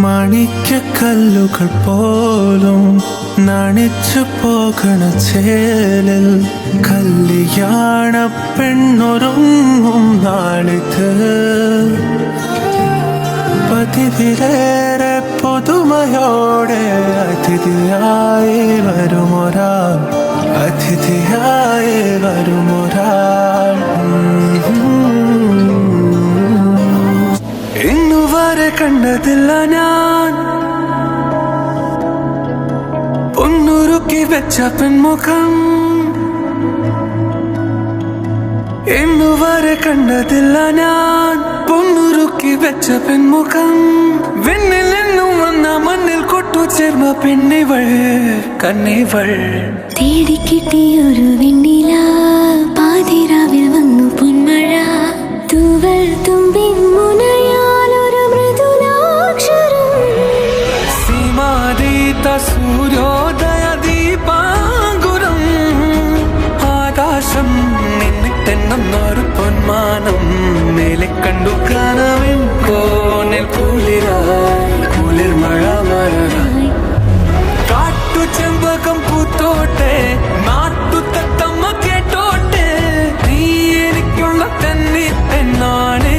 മാണിക്യക്കല്ലുകൾ പോലും നണിച്ചു പോകണ ചേലിൽ കല്യാണ പെണ്ണൊരുങ്ങും നാളിത് പതിവിലേറെ പുതുമയോടെ അതിഥിയായി വരുമൊരാൾ അതിഥിയായി വരുമൊരാൾ ഇന്നുവരെ കണ്ടതില്ല ഞാൻ പൊന്നുരുക്കി വെച്ച പെൺമുഖം ഇന്നുവരെ കണ്ടതില്ല ഞാൻ പൊന്നുരുക്കി വെച്ച പെൺമുഖം വെണ്ണിൽ നിന്നും വന്ന മണ്ണിൽ കൊട്ടു ചേർന്ന പെണ്ണിവൾ കണ്ണിവൾ തേടിക്കിട്ടിയൊരു വെണ്ണില പാതിരാവിൽ വന്നു പൊന്മഴ തൂവൽ തുമ്പിൻ മുനയാലൊരു മൃദുലാക്ഷരം സീമാതീത സൂര്യോദയ ദീപാങ്കുരം ആകാശം നിന്നിട്ടെന്നൊരു പൊന്മാനം മേലെ കണ്ടു കനവിൻ കോണിൽ കുളിർ മഴ മഴ കാട്ടു ചെമ്പകം പൂത്തോട്ടെ നാട്ടു തത്തമ്മ കേട്ടോട്ടെ നീ എനിക്കുള്ള തന്നെ എന്നാണ്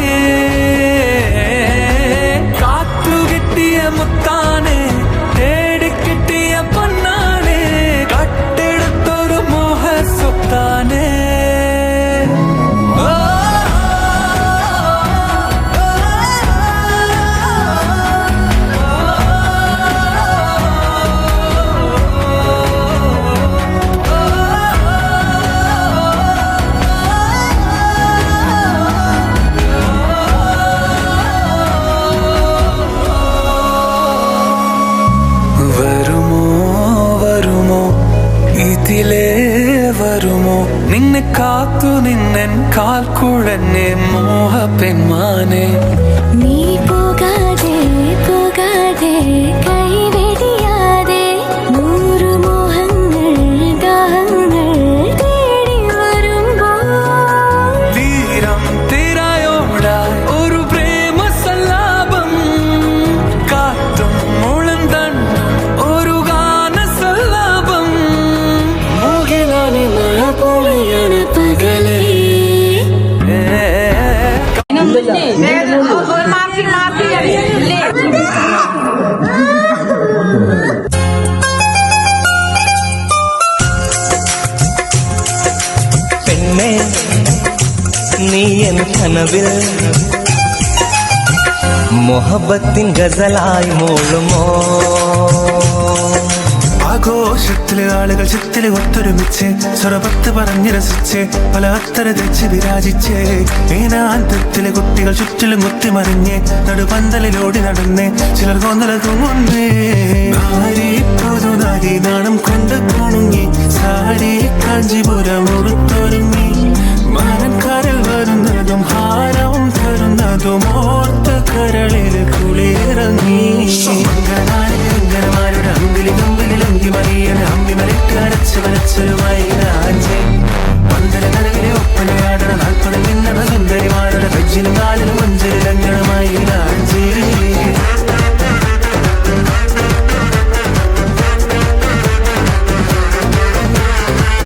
കാത്തു കിട്ടിയ മുത്താനെ തേടി കിട്ടിയ പൊന്നാനെ കട്ടെടുത്തൊരു മോഹ സ്വത്താനെ വരുമോ നിന്നെ കാത്തു നിന്നൻ കാൽക്കുഴന്നെ മോഹ പെൺമാനെ നീ പോകാതെ പോകാതെ കൈവെടിയാതെ നൂറു മോഹങ്ങൾ ദാഹങ്ങൾ തേടി വരുമ്പോൾ തീരം തിരയോടായി ഒരു പ്രേമ സല്ലാപം കാറ്റും മുളന്തണ്ടും ഒരു ഗാന സല്ലാപം മുകിലാനി മഴ പൊഴിയണ പകലേ പെണ്ണേ നീ എൻ കനവിൽ മൊഹബത്തിൻ ഗസലായി മൂളുമോ ആഘോഷത്തിലെ ആളുകൾ ചിത്തിലെ ഒത്തൊരുമിച്ച് സ്വരപത്ത് പറഞ്ഞ് രസിച്ച് പല അത്തര ധരിച്ച് വിരാജിച്ച് ഏനാന്തത്തിലെ കുട്ടികൾ ചുറ്റിലും കുത്തിമറിഞ്ഞ് നടുപന്തലിലോടി നടന്ന് ചിലർ കൊന്നലകുന്നേ പുതുനാരി നാണം കൊണ്ട് കുണുങ്ങി സാരി കാഞ്ചിപുരം ഉടുത്തൊരുങ്ങി മാനക്കാരിൽ വരുന്നതും ഹാരവും തരുന്നതും ഓർത്ത് കരളിൽ കുളിയിറങ്ങി ഗംഗമാരുടെ അമ്പിലി മറിയൻ അമ്പിമലിട്ട് അരച്ച് വരച്ചൊരു മൈനാഞ്ചേ പന്തല കരവിലെ ഒപ്പനയാടണ നാൽപ്പതിൽ നിന്നണ സുന്ദരിമാരുടെ ബജ്ജിലും കാലിലും